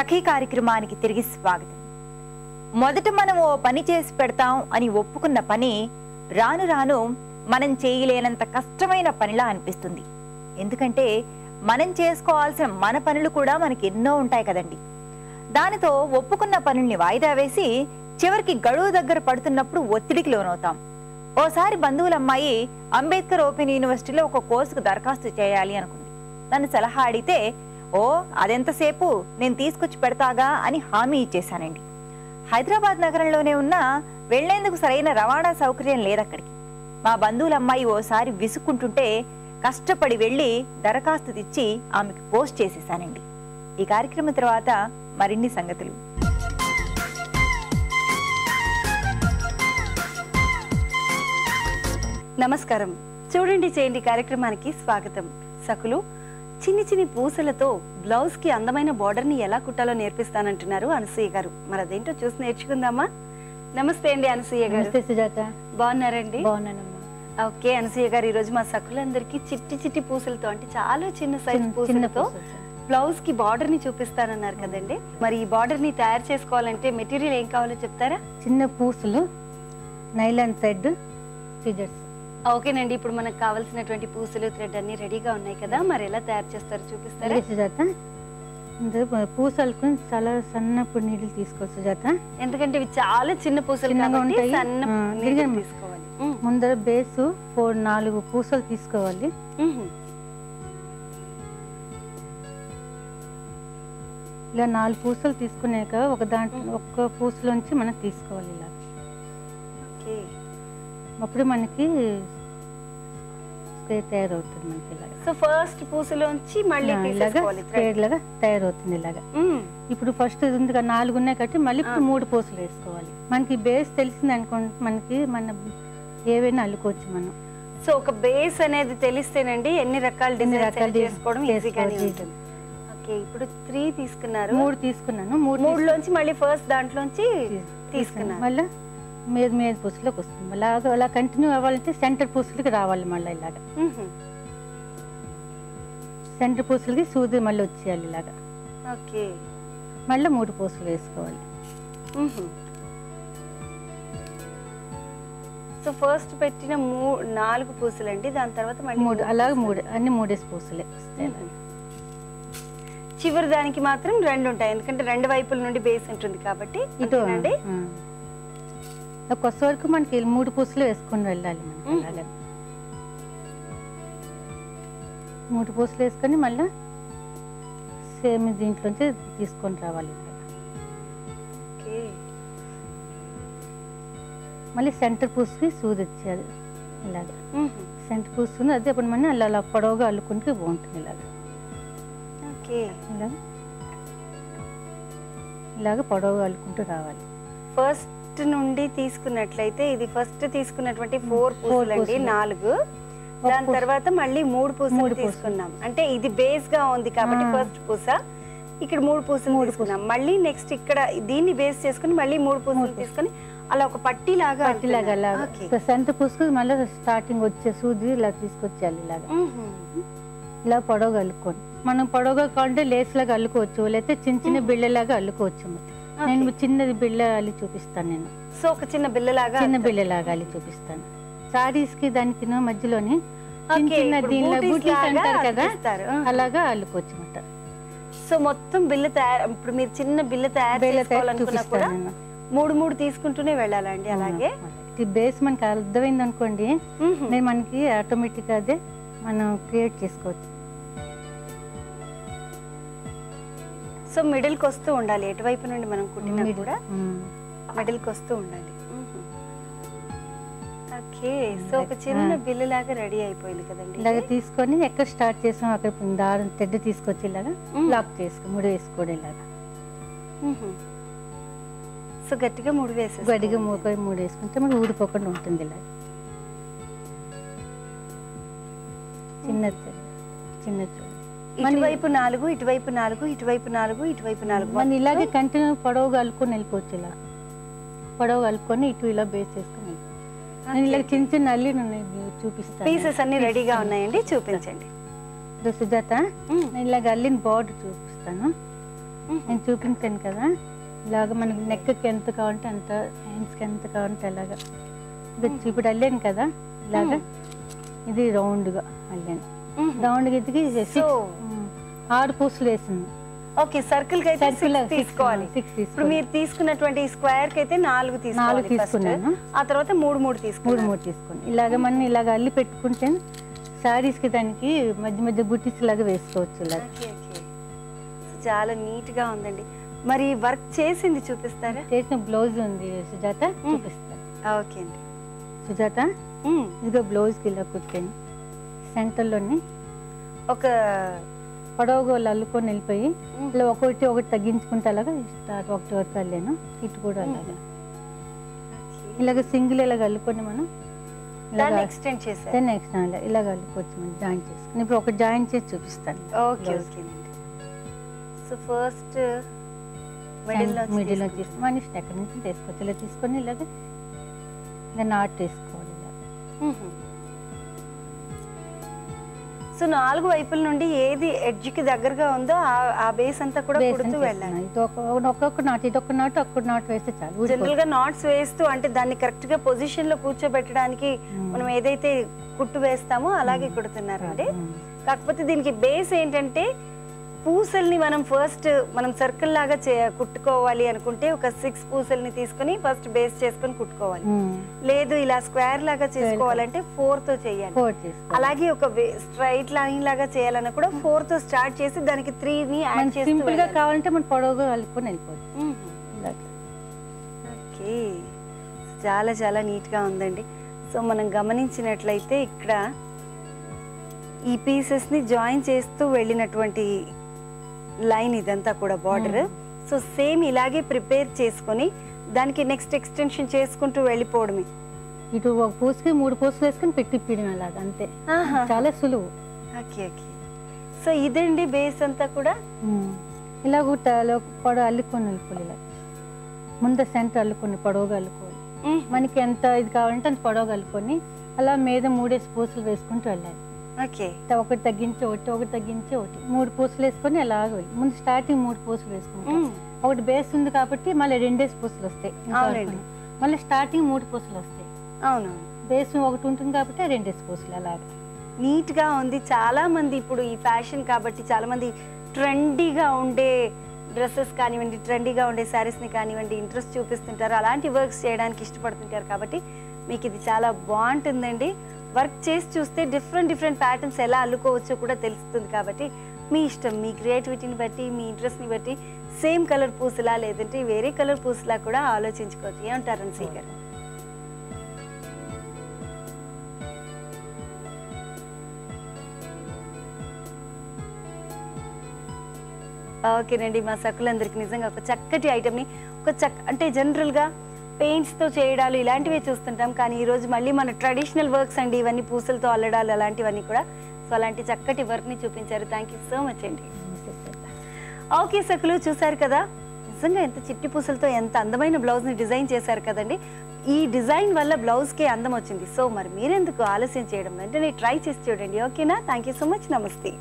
సఖీ కార్యక్రమానికి తిరిగి స్వాగతం. మొదట మనం ఓ పని చేసి పెడతాం అని ఒప్పుకున్న పని రాను రాను మనం చేయలేనంత కష్టమైన పనిలా అనిపిస్తుంది. ఎందుకంటే మనం చేసుకోవాల్సిన మన పనులు కూడా మనకి ఎన్నో ఉంటాయి కదండి. దానితో ఒప్పుకున్న పనుల్ని వాయిదా వేసి చివరికి గడువు దగ్గర పడుతున్నప్పుడు ఒత్తిడికి లోనవుతాం. ఓసారి బంధువుల అమ్మాయి అంబేద్కర్ ఓపెన్ యూనివర్సిటీలో ఒక కోర్సుకు దరఖాస్తు చేయాలి అనుకుంది. నన్ను సలహా అడిగితే అదెంతసేపు నేను తీసుకొచ్చి పెడతాగా అని హామీ ఇచ్చేశానండి. హైదరాబాద్ నగరంలోనే ఉన్న వెళ్లేందుకు సరైన రవాణా సౌకర్యం లేదక్కడికి. మా బంధువుల అమ్మాయి ఓసారి విసుక్కుంటుంటే కష్టపడి వెళ్లి దరఖాస్తు తెచ్చి ఆమెకు పోస్ట్ చేసేసానండి. ఈ కార్యక్రమం తర్వాత మరిన్ని సంగతులు. నమస్కారం. చూడండి చేయండి కార్యక్రమానికి స్వాగతం. సకులు చిన్ని చిన్ని పూసలతో బ్లౌజ్ కి అందమైన బార్డర్ ని ఎలా కుట్టాలో నేర్పిస్తానంటున్నారు అనసూయ గారు. మరి అదేంటో చూసి నేర్చుకుందామా? నమస్తే అండి అనసూయ గారు. సుజాత. బాగున్నారండి? బాగున్నానమ్మా. ఓకే అనసూయ గారు, ఈ రోజు మా సకులందరికీ చిట్టి చిట్టి పూసలతో అంటే చాలా చిన్న సైజ్ పూసలతో బ్లౌజ్ కి బార్డర్ ని చూపిస్తానన్నారు కదండి. మరి ఈ బార్డర్ ని తయారు చేసుకోవాలంటే మెటీరియల్ ఏం కావాలో చెప్తారా? చిన్న పూసలు, నైలాన్ థ్రెడ్, సిజర్స్. ఓకేనండి, ఇప్పుడు మనకు కావాల్సినటువంటి పూసలు థ్రెడ్ అన్ని రెడీగా ఉన్నాయి కదా, మరి ఎలా తయారు చేస్తారో చూపిస్తారా? సుజాత, పూసలకు చాలా సన్నప్పుడు నీళ్ళు తీసుకోవచ్చు సుజాత. ఎందుకంటే ఇవి చాలా చిన్న పూసలు కాబట్టి సన్న తీసుకోవాలి. ముందర బేసు 4 పూసలు తీసుకోవాలి. ఇలా 4 పూసలు తీసుకున్నాక ఒక్క పూసలోంచి మనం తీసుకోవాలి ఇలా. అప్పుడు మనకి స్క్వేర్ తయారవుతుంది మనకి ఇలాగా. సో ఫస్ట్ పూసలోంచి మళ్ళీ స్క్వేర్ లాగా తయారవుతుంది ఇలాగా. ఇప్పుడు ఫస్ట్ ఉంది 4 ఉన్నాయి కాబట్టి మళ్ళీ ఇప్పుడు 3 పూసలు వేసుకోవాలి. మనకి బేస్ తెలిసింది అనుకోండి, మనకి మన ఏవైనా అల్లుకోవచ్చు మనం. సో ఒక బేస్ అనేది తెలిస్తేనండి ఎన్ని రకాల డిజైన్ చేసుకోవడం ఈజీగానే ఉంటుంది. ఓకే, ఇప్పుడు 3 తీసుకున్నారు. 3 తీసుకున్నాను. 3లోంచి మళ్ళీ ఫస్ట్ దాంట్లోంచి తీసుకున్నాను. మళ్ళీ మీద పూసలోకి వస్తుంది. మళ్ళీ అలా కంటిన్యూ అవ్వాలంటే సెంటర్ పూసలకి రావాలి. మళ్ళీ ఇలాగా సెంటర్ పూసలకి సూది మళ్ళీ వచ్చేయాలి ఇలాగా. ఓకే, మళ్ళీ 3 పూసలు వేసుకోవాలి. సో ఫస్ట్ పెట్టిన 4 పూసలు అండి, దాని తర్వాత మళ్ళీ 3 అలాగే 3 అన్ని 3 పూసలే వస్తాయి. చివరి దానికి మాత్రం 2 ఉంటాయి, ఎందుకంటే 2 వైపుల నుండి బేస్ ఉంటుంది కాబట్టి. ఇదేనండి కొత్త వరకు మనకి 3 పూసలు వేసుకొని వెళ్ళాలి. మనం 3 పూసలు వేసుకొని మళ్ళీ సేమ్ దీంట్లోంచి తీసుకొని రావాలి. మళ్ళీ సెంటర్ పూసకి సూది వచ్చేది ఇలాగా. సెంటర్ పూసుకుని అదే అప్పుడు మనం అలా పొడవుగా అల్లుకుంటే బాగుంటుంది ఇలాగా. ఇలాగ పొడవుగా అల్లుకుంటూ రావాలి. ఫస్ట్ నుండి తీసుకున్నట్లయితే ఇది ఫస్ట్ తీసుకున్నటువంటి 4 పూసలు అండి, 4. దాని తర్వాత మళ్ళీ 3 పూసలు తీసుకున్నాం. అంటే ఇది బేస్ గా ఉంది కాబట్టి ఫస్ట్ పూస, ఇక్కడ 3 పూసలు తీసుకున్నాం. మళ్ళీ నెక్స్ట్ ఇక్కడ దీన్ని బేస్ చేసుకుని మళ్ళీ 3 పూసలు తీసుకుని అలా ఒక పట్టీ లాగా సెంటర్ పూసుకు మళ్ళీ స్టార్టింగ్ వచ్చే సూది ఇలా తీసుకొచ్చేయాలి. ఇలాగా ఇలా పొడవుగా అల్లుకోండి. మనం పొడవుగా కావాలంటే లేస్ లాగా అల్లుకోవచ్చు, లేకపోతే చిన్న చిన్న బిళ్ళలాగా అల్లుకోవచ్చు. నేను చిన్నది బిళ్ళ అల్లి చూపిస్తాను. నేను సో ఒక చిన్న బిళ్ళలాగా అల్లి చూపిస్తాను. సారీస్ కి దానికి మధ్యలోని చిన్న దీనిలో బూటీస్ అంటారు కదా, అలాగా అల్లుకోవచ్చు అన్నమాట. సో మొత్తం బిళ్ళ తయారు, ఇప్పుడు మీరు చిన్న బిళ్ళ తయారు చేసుకోవాలనుకున్నా కూడా 3 తీసుకుంటూనే వెళ్ళాలండి. అలాగే బేస్ మనకి అర్థమైంది అనుకోండి, మనకి ఆటోమేటిక్ గా అదే మనం క్రియేట్ చేసుకోవచ్చు. సో మిడిల్ కి వస్తూ ఉండాలి, ఎటువైపు నుండి మనం కుట్టినా కూడా మిడిల్ కి వస్తూ ఉండాలి. ఓకే, సో ఒక చిన్న బిల్లు లాగా రెడీ అయిపోయింది కదండి. ఇలాగ తీసుకొని ఎక్కడ స్టార్ట్ చేసాం అక్కడ దారం తెడ్డు తీసుకొచ్చి ఇలాగా లాక్ చేసుకో, 3 వేసుకోవడం ఇలాగా. సో గట్టిగా 3 వేసేసి గట్టిగా 3 వేసుకుంటే మనకి ఊడిపోకుండా ఉంటుంది. ఇలా చిన్నది ఇటువైపు 4, ఇటువైపు 4, ఇటువైపు 4, ఇటువైపు 4. మనం ఇలాగే కంటిన్యూ పొడవుగా అల్లుకొని వెళ్ళిపోవచ్చు. ఇలా పొడవుగా అల్లుకొని ఇటు ఇలా బేస్ చేసుకొని ఇలా చిన్న చిన్న అల్లి చూపిస్తాను. పీసెస్ అన్ని రెడీగా ఉన్నాయండి, చూపించండి. సుజాత, నేను ఇలాగ అల్లిన బార్డర్ చూపిస్తాను. నేను చూపించాను కదా, ఇలాగ మనకి నెక్కి ఎంత కావాలంటే అంత, హ్యాండ్స్కి ఎంత కావాలంటే అలాగా. ఇప్పుడు అల్లాను కదా ఇలాగా, ఇది రౌండ్గా అల్లాను. రౌండ్గా ఎదిగి 6 పూసలు వేసింది. ఓకే, సర్కిల్ కి అయితే 6 తీసుకోవాలి. ఇప్పుడు మీరు తీసుకున్నటువంటి స్క్వేర్ కి అయితే 4 తీసుకున్నాను. ఆ తర్వాత 3 తీసుకున్నాను. ఇలాగ మనం ఇలాగ అల్లి పెట్టుకుంటే సారీస్ కి దానికి మధ్య మధ్య బుట్టీస్ లాగా వేసుకోవచ్చు. ఇలాగ చాలా నీట్ గా ఉందండి. మరి వర్క్ చేసింది చూపిస్తారా? చేసిన బ్లౌజ్ ఉంది సుజాత, చూపిస్తాను. ఓకే అండి సుజాత, ఇదిగో బ్లౌజ్ కి ఇలా కుట్టాను. సెంటర్లోని ఒక పొడవుగా అల్లుకొని వెళ్ళిపోయి ఇలా ఒకటి తగ్గించుకుంటే అలాగా స్టార్ట్ ఒకటి వరకు అల్లాను. ఇటు కూడా అలాగా ఇలాగ సింగిల్ ఇలాగ అల్లుకొని మనం దాన్ని ఎక్స్టెండ్ చేసారు. నెక్స్ట్ ఇలాగ అల్లుకోవచ్చు మనం జాయిన్ చేసుకుని. ఇప్పుడు ఒక జాయిన్ చేసి చూపిస్తాను. ఓకే ఓకేనండి. సో ఫస్ట్ మిడిల్లో తీసుకుని మన ఇష్టం ఎక్కడి నుంచి తీసుకోవచ్చు. ఇలా తీసుకొని ఇలాగ ఇలా నాట్ వేసుకోవాలి. ఇలాగ సో 4 వైపుల నుండి ఏది ఎడ్జ్ కి దగ్గరగా ఉందో ఆ బేస్ అంతా కూడా కుడుతూ వెళ్ళాలి. ఒక్కొక్క నాట్, ఇది ఒక నాట్ ఒక్క నాట్ వేస్తే చాలు. జనరల్ గా నాట్స్ వేస్తూ అంటే దాన్ని కరెక్ట్ గా పొజిషన్ లో కూర్చోబెట్టడానికి మనం ఏదైతే కుట్టు వేస్తామో అలాగే కుడుతున్నారండి. కాకపోతే దీనికి బేస్ ఏంటంటే పూసల్ని మనం సర్కిల్ లాగా కుట్టుకోవాలి అనుకుంటే ఒక 6 పూసల్ని తీసుకుని ఫస్ట్ బేస్ చేసుకుని కుట్టుకోవాలి. లేదు ఇలా స్క్వేర్ లాగా చేసుకోవాలంటే 4 తో చేయాలి. అలాగే ఒక స్ట్రైట్ లైన్ లాగా చేయాలన్నా కూడా 4 తో స్టార్ట్ చేసి దానికి 3 ని యాడ్ చేసి సింపుల్ గా కావాలంటే మనం పొడవుగా కలుపుకొని వెళ్ళిపోవచ్చు. ఓకే, చాలా చాలా నీట్ గా ఉందండి. సో మనం గమనించినట్లయితే ఇక్కడ ఈ పీసెస్ ని జాయిన్ చేస్తూ వెళ్ళినటువంటి లైన్ ఇదంతా కూడా బార్డర్. సో సేమ్ ఇలాగే ప్రిపేర్ చేసుకొని దానికి నెక్స్ట్ ఎక్స్టెన్షన్ చేసుకుంటూ వెళ్ళిపోవడమే. ఇటు ఒక పూసకి 3 పూసలు వేసుకొని పెట్టిప్పడం అలాగా, అంతే. చాలా సులువు. Okay okay. సో ఇదండి బేస్ అంతా కూడా ఇలా పొడవు అల్లుకొని వెళ్ళిపోవాలి. ఇలా ముందు సెంటర్ అల్లుకొని పొడవుగా అల్లుకోవాలి. మనకి ఎంత ఇది కావాలంటే అంత పొడవుగా అల్లుకొని అలా మీద 3 పూసలు వేసుకుంటూ వెళ్ళాలి. ఓకే, ఒకటి తగ్గించి ఒకటి తగ్గించి ఒకటి 3 పూసలు వేసుకొని అలాగే ముందు స్టార్టింగ్ 3 పూసలు వేసుకుంటాం. ఒకటి బేస్ ఉంది కాబట్టి మళ్ళీ 2 పూసలు వస్తాయి. మళ్ళీ స్టార్టింగ్ 3 పూసలు వస్తాయి. అవును, బేస్ ఒకటి ఉంటుంది కాబట్టి 2 పూసలు అలాగా నీట్ గా ఉంది. చాలా మంది ఇప్పుడు ఈ ఫ్యాషన్ కాబట్టి చాలా మంది ట్రెండీగా ఉండే డ్రెస్సెస్ కానివ్వండి, ట్రెండీగా ఉండే శారీస్ ని కానివ్వండి ఇంట్రెస్ట్ చూపిస్తుంటారు. అలాంటి వర్క్స్ చేయడానికి ఇష్టపడుతుంటారు కాబట్టి మీకు ఇది చాలా బాగుంటుందండి. వర్క్ చేసి చూస్తే డిఫరెంట్ ప్యాటర్న్స్ ఎలా అల్లుకోవచ్చో కూడా తెలుస్తుంది. కాబట్టి మీ ఇష్టం, మీ క్రియేటివిటీని బట్టి, మీ ఇంట్రెస్ట్ని బట్టి సేమ్ కలర్ పూసలా లేదంటే వేరే కలర్ పూసలా కూడా ఆలోచించుకోవచ్చు. ఏమంటారు అన్సీ గారు? ఓకేనండి, మా సకులందరికీ నిజంగా ఒక చక్కటి ఐటమ్ని అంటే జనరల్గా పెయింట్స్తో చేయడాలు ఇలాంటివే చూస్తుంటాం. కానీ ఈరోజు మళ్ళీ మన ట్రెడిషనల్ వర్క్స్ అండి ఇవన్నీ, పూసలతో అల్లడాలు అలాంటివన్నీ కూడా. సో అలాంటి చక్కటి వర్క్ని చూపించారు. థ్యాంక్ యూ సో మచ్ అండి. ఓకే సకులు, చూసారు కదా నిజంగా ఎంత చిట్టి పూసలతో ఎంత అందమైన బ్లౌజ్ని డిజైన్ చేశారు కదండి. ఈ డిజైన్ వల్ల బ్లౌజ్కే అందం వచ్చింది. సో మరి మీరెందుకు ఆలస్యం చేయడం, వెంటనే ట్రై చేసి చూడండి. ఓకేనా? Thank you so much. నమస్తే.